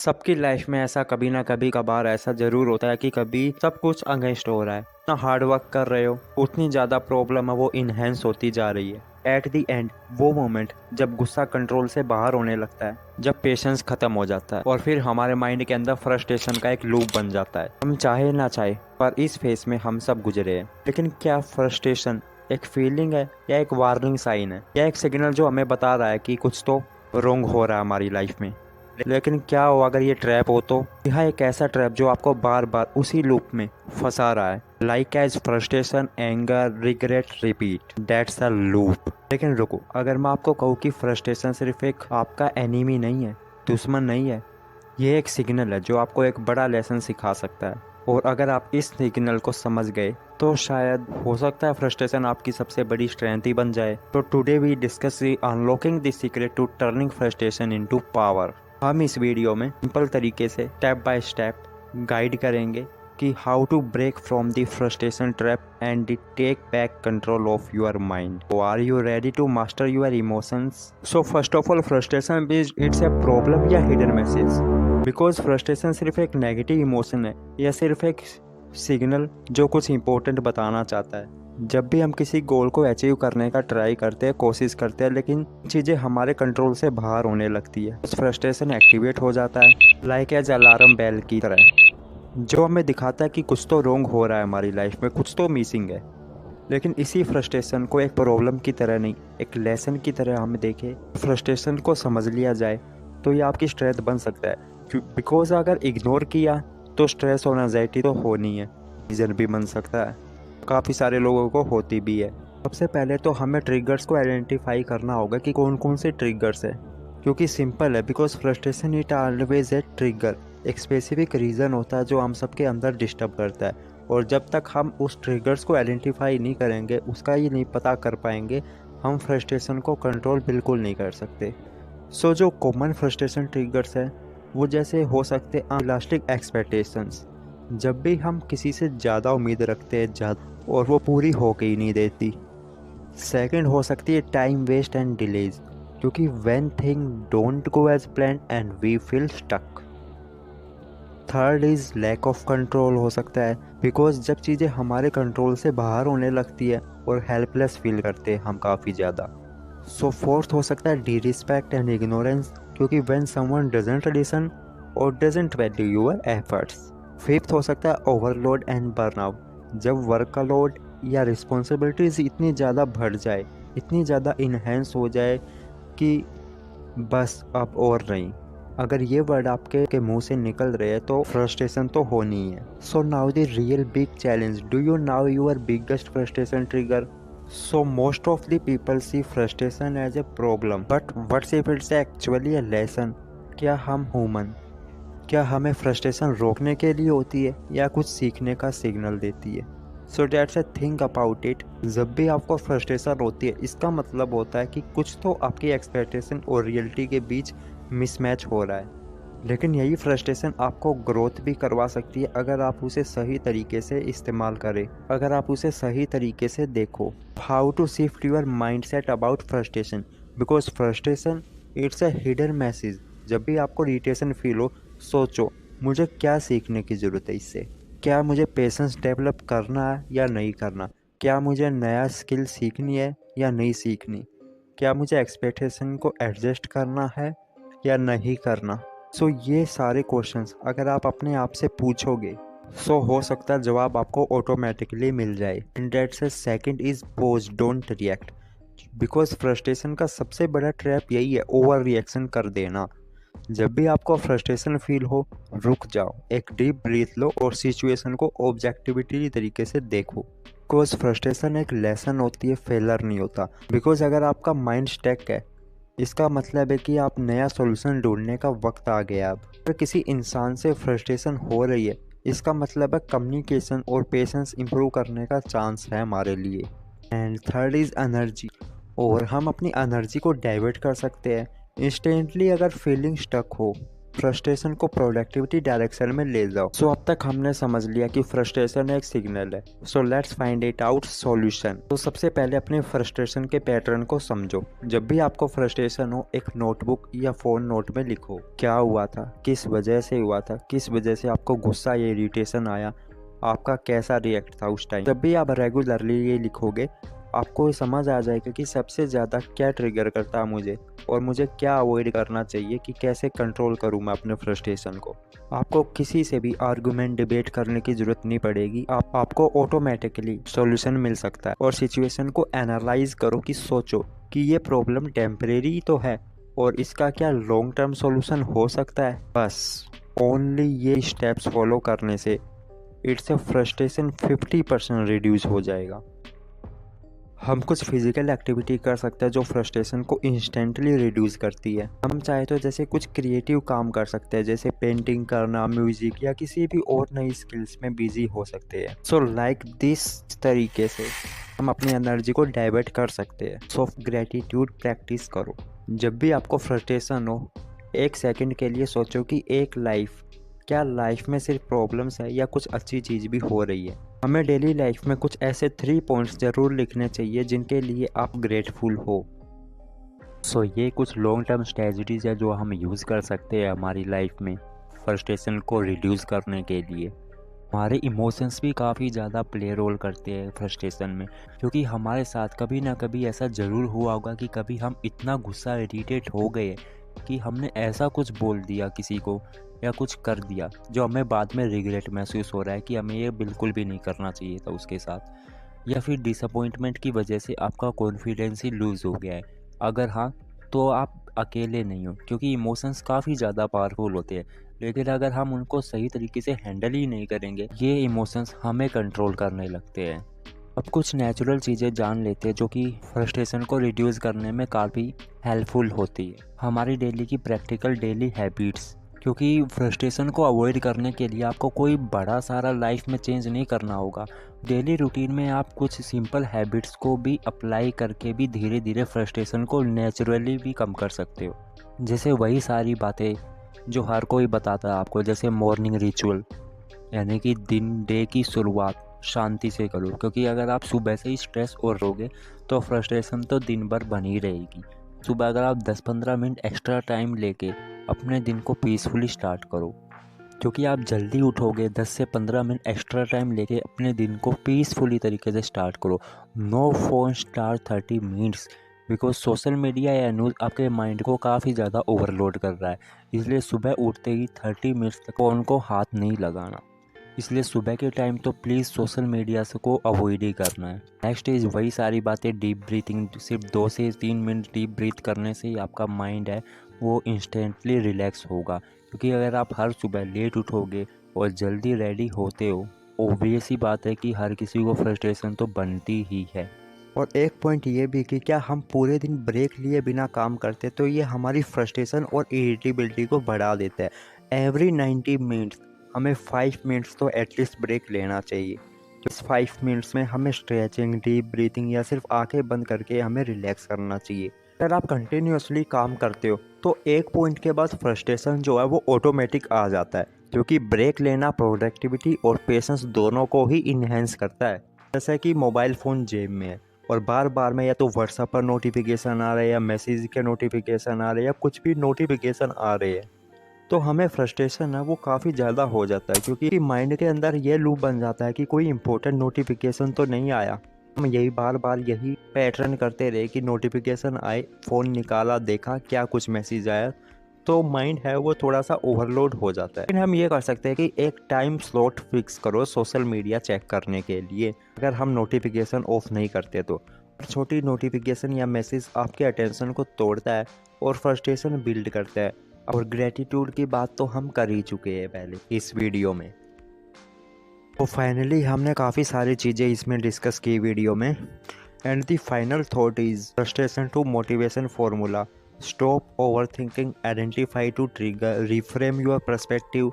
सबकी लाइफ में ऐसा कभी ना कभी कभार ऐसा जरूर होता है कि कभी सब कुछ अगेंस्ट हो रहा है। इतना हार्ड वर्क कर रहे हो, उतनी ज़्यादा प्रॉब्लम है वो इनहेंस होती जा रही है। एट दी एंड वो मोमेंट जब गुस्सा कंट्रोल से बाहर होने लगता है, जब पेशेंस खत्म हो जाता है और फिर हमारे माइंड के अंदर फ्रस्ट्रेशन का एक लूप बन जाता है। हम चाहे ना चाहे पर इस फेस में हम सब गुजरे हैं। लेकिन क्या फ्रस्ट्रेशन एक फीलिंग है या एक वार्निंग साइन है या एक सिग्नल जो हमें बता रहा है कि कुछ तो रॉन्ग हो रहा है हमारी लाइफ में? लेकिन क्या हो अगर ये ट्रैप हो? तो यह एक ऐसा ट्रैप जो आपको बार बार उसी लूप में फंसा रहा है। Like as frustration, anger, regret, repeat, that's a loop. लेकिन रुको, अगर मैं आपको कहूँ कि फ्रस्ट्रेशन सिर्फ एक आपका एनिमी नहीं है, दुश्मन नहीं है, ये एक सिग्नल है जो आपको एक बड़ा लेसन सिखा सकता है। और अगर आप इस सिग्नल को समझ गए तो शायद हो सकता है फ्रस्ट्रेशन आपकी सबसे बड़ी स्ट्रेंथ ही बन जाए। तो today we discuss unlocking the secret to turning frustration into power. हम इस वीडियो में सिंपल तरीके से स्टेप बाय स्टेप गाइड करेंगे कि how to break from the frustration trap and take back control of your mind. So are you ready to master your emotions? So first of all, frustration is it's a problem या hidden message? Because frustration सिर्फ एक negative emotion है या सिर्फ एक signal जो कुछ important बताना चाहता है। जब भी हम किसी गोल को अचीव करने का ट्राई करते हैं, कोशिश करते हैं, लेकिन चीज़ें हमारे कंट्रोल से बाहर होने लगती है, उस फ्रस्ट्रेशन एक्टिवेट हो जाता है लाइक एज अलार्म बेल की तरह, जो हमें दिखाता है कि कुछ तो रॉन्ग हो रहा है हमारी लाइफ में, कुछ तो मिसिंग है। लेकिन इसी फ्रस्ट्रेशन को एक प्रॉब्लम की तरह नहीं, एक लेसन की तरह हमें देखे, फ्रस्ट्रेशन को समझ लिया जाए तो ये आपकी स्ट्रेंथ बन सकता है। बिकॉज अगर इग्नोर किया तो स्ट्रेस और एंजाइटी तो होनी है, रीजन भी बन सकता है, काफ़ी सारे लोगों को होती भी है। सबसे पहले तो हमें ट्रिगर्स को आइडेंटिफाई करना होगा कि कौन कौन से ट्रिगर्स है, क्योंकि सिंपल है, because frustration it always a trigger. एक स्पेसिफिक रीज़न होता है जो हम सबके अंदर डिस्टर्ब करता है, और जब तक हम उस ट्रिगर्स को आइडेंटिफाई नहीं करेंगे, उसका ये नहीं पता कर पाएंगे, हम फ्रस्ट्रेशन को कंट्रोल बिल्कुल नहीं कर सकते। सो जो कॉमन फ्रस्ट्रेशन ट्रिगर्स है वो जैसे हो सकते अनरियलिस्टिक एक्सपेक्टेशंस, जब भी हम किसी से ज़्यादा उम्मीद रखते हैं ज़्यादा और वो पूरी हो के ही नहीं देती। सेकंड हो सकती है टाइम वेस्ट एंड डिलेज, क्योंकि when thing don't go as plan and we feel stuck. Third is lack of control हो सकता है, बिकॉज जब चीज़ें हमारे कंट्रोल से बाहर होने लगती है और हेल्पलेस फील करते हैं हम काफ़ी ज़्यादा। सो फोर्थ हो सकता है डिसरिस्पेक्ट एंड इग्नोरेंस, क्योंकि व्हेन समवन डजंट लिसन और doesn't value your efforts. Fifth हो सकता है ओवरलोड एंड बर्नआउट, जब वर्क का लोड या रिस्पॉन्सिबिलिटीज़ इतनी ज़्यादा बढ़ जाए, इतनी ज़्यादा इन्हेंस हो जाए कि बस अब और नहीं। अगर ये वर्ड आपके के मुंह से निकल रहे हैं तो फ्रस्ट्रेशन तो होनी ही है। So now the real big challenge, do you now your biggest frustration trigger? So most of the people see frustration as a problem, but what if it's actually a lesson? क्या हम human, क्या हमें frustration रोकने के लिए होती है या कुछ सीखने का सिग्नल देती है? So that's a think about it. जब भी आपको फ्रस्ट्रेशन होती है, इसका मतलब होता है कि कुछ तो आपकी एक्सपेक्टेशन और रियलिटी के बीच मिसमैच हो रहा है। लेकिन यही फ्रस्ट्रेशन आपको ग्रोथ भी करवा सकती है अगर आप उसे सही तरीके से इस्तेमाल करें, अगर आप उसे सही तरीके से देखो। How to shift your mind set about frustration, because frustration it's a hidden message. जब भी आपको इरिटेशन फील हो, सोचो मुझे क्या सीखने की ज़रूरत है इससे, क्या मुझे पेशेंस डेवलप करना है या नहीं करना, क्या मुझे नया स्किल सीखनी है या नहीं सीखनी, क्या मुझे एक्सपेक्टेशन को एडजस्ट करना है या नहीं करना। सो ये सारे क्वेश्चंस अगर आप अपने आप से पूछोगे, सो हो सकता है जवाब आपको ऑटोमेटिकली मिल जाए। And that's second is pose, don't react, because frustration का सबसे बड़ा ट्रैप यही है, ओवर रिएक्शन कर देना। जब भी आपको फ्रस्ट्रेशन फील हो, रुक जाओ, एक डीप ब्रीथ लो और सिचुएशन को ऑब्जेक्टिविटी तरीके से देखो। बिकॉज फ्रस्ट्रेशन एक लेसन होती है, फेलर नहीं होता। बिकॉज अगर आपका माइंड स्टक है, इसका मतलब है कि आप नया सॉल्यूशन ढूंढने का वक्त आ गया। अब अगर किसी इंसान से फ्रस्ट्रेशन हो रही है, इसका मतलब है कम्युनिकेशन और पेशेंस इंप्रूव करने का चांस है हमारे लिए। एंड थर्ड इज़ एनर्जी, और हम अपनी एनर्जी को डाइवर्ट कर सकते हैं इंस्टेंटली अगर फीलिंग स्टक हो। फ्रस्ट्रेशन को प्रोडक्टिविटी डायरेक्शन में ले जाओ। सो अब तक हमने समझ लिया कि फ्रस्ट्रेशन एक सिग्नल है। So let's find it out solution. तो सबसे पहले अपने फ्रस्ट्रेशन के पैटर्न को समझो। जब भी आपको फ्रस्ट्रेशन हो, एक नोटबुक या फोन नोट में लिखो क्या हुआ था, किस वजह से हुआ था, किस वजह से आपको गुस्सा या इरिटेशन आया, आपका कैसा रिएक्ट था उस टाइम। जब भी आप रेगुलरली ये लिखोगे आपको समझ आ जाएगा कि सबसे ज़्यादा क्या ट्रिगर करता है मुझे और मुझे क्या अवॉइड करना चाहिए, कि कैसे कंट्रोल करूं मैं अपने फ्रस्ट्रेशन को। आपको किसी से भी आर्गुमेंट डिबेट करने की ज़रूरत नहीं पड़ेगी। आपको ऑटोमेटिकली सॉल्यूशन मिल सकता है। और सिचुएशन को एनालाइज करो, कि सोचो कि ये प्रॉब्लम टेम्परेरी तो है और इसका क्या लॉन्ग टर्म सॉल्यूशन हो सकता है। बस ओनली ये स्टेप्स फॉलो करने से इट्स अ फ्रस्ट्रेशन 50% रिड्यूस हो जाएगा। हम कुछ फिजिकल एक्टिविटी कर सकते हैं जो फ्रस्ट्रेशन को इंस्टेंटली रिड्यूस करती है। हम चाहे तो जैसे कुछ क्रिएटिव काम कर सकते हैं, जैसे पेंटिंग करना, म्यूजिक या किसी भी और नई स्किल्स में बिजी हो सकते हैं। सो लाइक दिस तरीके से हम अपनी एनर्जी को डाइवर्ट कर सकते हैं। सो ग्रेटिट्यूड प्रैक्टिस करो। जब भी आपको फ्रस्ट्रेशन हो, 1 सेकंड के लिए सोचो कि क्या लाइफ में सिर्फ प्रॉब्लम्स है या कुछ अच्छी चीज़ भी हो रही है। हमें डेली लाइफ में कुछ ऐसे 3 पॉइंट्स ज़रूर लिखने चाहिए जिनके लिए आप ग्रेटफुल हो। सो ये कुछ लॉन्ग टर्म स्ट्रेटजीज है जो हम यूज़ कर सकते हैं हमारी लाइफ में फ्रस्ट्रेशन को रिड्यूस करने के लिए। हमारे इमोशंस भी काफ़ी ज़्यादा प्ले रोल करते हैं फ्रस्ट्रेशन में, क्योंकि हमारे साथ कभी ना कभी ऐसा ज़रूर हुआ होगा कि कभी हम इतना गुस्सा इरिटेट हो गए कि हमने ऐसा कुछ बोल दिया किसी को या कुछ कर दिया जो हमें बाद में रिग्रेट महसूस हो रहा है कि हमें ये बिल्कुल भी नहीं करना चाहिए था उसके साथ। या फिर डिसअपॉइंटमेंट की वजह से आपका कॉन्फिडेंस ही लूज़ हो गया है। अगर हाँ, तो आप अकेले नहीं हो, क्योंकि इमोशंस काफ़ी ज़्यादा पावरफुल होते हैं। लेकिन अगर हम उनको सही तरीके से हैंडल ही नहीं करेंगे, ये इमोशंस हमें कंट्रोल करने लगते हैं। अब कुछ नेचुरल चीज़ें जान लेते हैं जो कि फ्रस्ट्रेशन को रिड्यूस करने में काफ़ी हेल्पफुल होती है। हमारी डेली की प्रैक्टिकल डेली हैबिट्स, क्योंकि फ्रस्ट्रेशन को अवॉइड करने के लिए आपको कोई बड़ा सारा लाइफ में चेंज नहीं करना होगा। डेली रूटीन में आप कुछ सिंपल हैबिट्स को भी अप्लाई करके भी धीरे धीरे फ्रस्ट्रेशन को नेचुरली भी कम कर सकते हो। जैसे वही सारी बातें जो हर कोई बताता है आपको, जैसे मॉर्निंग रिचुअल, यानी कि डे की शुरुआत शांति से करो, क्योंकि अगर आप सुबह से ही स्ट्रेस और रहोगे तो फ्रस्ट्रेशन तो दिन भर बनी रहेगी। सुबह अगर आप 10-15 मिनट एक्स्ट्रा टाइम लेके अपने दिन को पीसफुली स्टार्ट करो, क्योंकि आप जल्दी उठोगे। 10 से 15 मिनट एक्स्ट्रा टाइम लेके अपने दिन को पीसफुली तरीके से स्टार्ट करो। No phone start 30 minutes, because social media या न्यूज़ आपके माइंड को काफ़ी ज़्यादा ओवरलोड कर रहा है। इसलिए सुबह उठते ही 30 मिनट्स तक फ़ोन को हाथ नहीं लगाना। इसलिए सुबह के टाइम तो प्लीज़ सोशल मीडिया से को अवॉइड ही करना है। नेक्स्ट इज़ वही सारी बातें, डीप ब्रीथिंग। सिर्फ 2 से 3 मिनट डीप ब्रीथ करने से ही आपका माइंड है वो इंस्टेंटली रिलैक्स होगा। क्योंकि अगर आप हर सुबह लेट उठोगे और जल्दी रेडी होते हो, ऑब्वियस ही बात है कि हर किसी को फ्रस्ट्रेशन तो बनती ही है। और एक पॉइंट ये भी कि क्या हम पूरे दिन ब्रेक लिए बिना काम करते तो ये हमारी फ्रस्ट्रेशन और इरिटेबिलिटी को बढ़ा देता है। एवरी 90 मिनट्स हमें 5 मिनट्स तो एटलीस्ट ब्रेक लेना चाहिए। इस 5 मिनट्स में हमें स्ट्रेचिंग, डीप ब्रीथिंग या सिर्फ आंखें बंद करके हमें रिलैक्स करना चाहिए। अगर आप कंटिन्यूसली काम करते हो तो एक पॉइंट के बाद फ्रस्ट्रेशन जो है वो ऑटोमेटिक आ जाता है, क्योंकि ब्रेक लेना प्रोडक्टिविटी और पेशेंस दोनों को ही इन्हेंस करता है। जैसे कि मोबाइल फ़ोन जेब में है और बार बार में या तो व्हाट्सएप पर नोटिफिकेशन आ रहे हैं या मैसेज के नोटिफिकेशन आ रहे हैं या कुछ भी नोटिफिकेशन आ रहे हैं, तो हमें फ्रस्ट्रेशन है वो काफ़ी ज़्यादा हो जाता है, क्योंकि माइंड के अंदर ये लूप बन जाता है कि कोई इंपॉर्टेंट नोटिफिकेशन तो नहीं आया। हम यही बार बार यही पैटर्न करते रहे कि नोटिफिकेशन आए, फ़ोन निकाला, देखा क्या कुछ मैसेज आया, तो माइंड है वो थोड़ा सा ओवरलोड हो जाता है। लेकिन हम ये कर सकते हैं कि एक टाइम स्लॉट फिक्स करो सोशल मीडिया चेक करने के लिए, अगर हम नोटिफिकेशन ऑफ नहीं करते तो। छोटी नोटिफिकेशन या मैसेज आपके अटेंशन को तोड़ता है और फ्रस्ट्रेशन बिल्ड करता है। और ग्रेटिट्यूड की बात तो हम कर ही चुके हैं पहले इस वीडियो में। तो फाइनली हमने काफ़ी सारी चीज़ें इसमें डिस्कस की वीडियो में। And the final thought is frustration to motivation formula. Stop overthinking, identify to trigger, reframe your perspective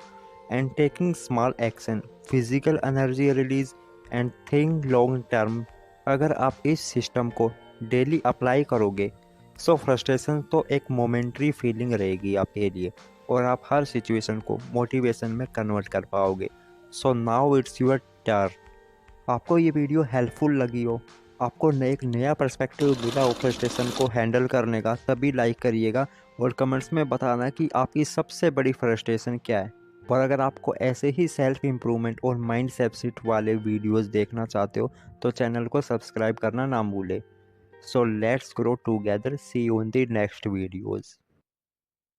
and taking small action, physical energy release and think long term. अगर आप इस system को daily apply करोगे सो frustration तो एक momentary feeling रहेगी आपके लिए, और आप हर सिचुएशन को मोटिवेशन में कन्वर्ट कर पाओगे। So now it's your turn. आपको ये वीडियो हेल्पफुल लगी हो, आपको एक नया पर्सपेक्टिव मिला हो फ्रस्ट्रेशन को हैंडल करने का, तभी लाइक करिएगा और कमेंट्स में बताना कि आपकी सबसे बड़ी फ्रस्ट्रेशन क्या है। और अगर आपको ऐसे ही सेल्फ इम्प्रूवमेंट और माइंड सेट वाले वीडियोस देखना चाहते हो तो चैनल को सब्सक्राइब करना ना भूलें। So let's grow together, see you in the next videos.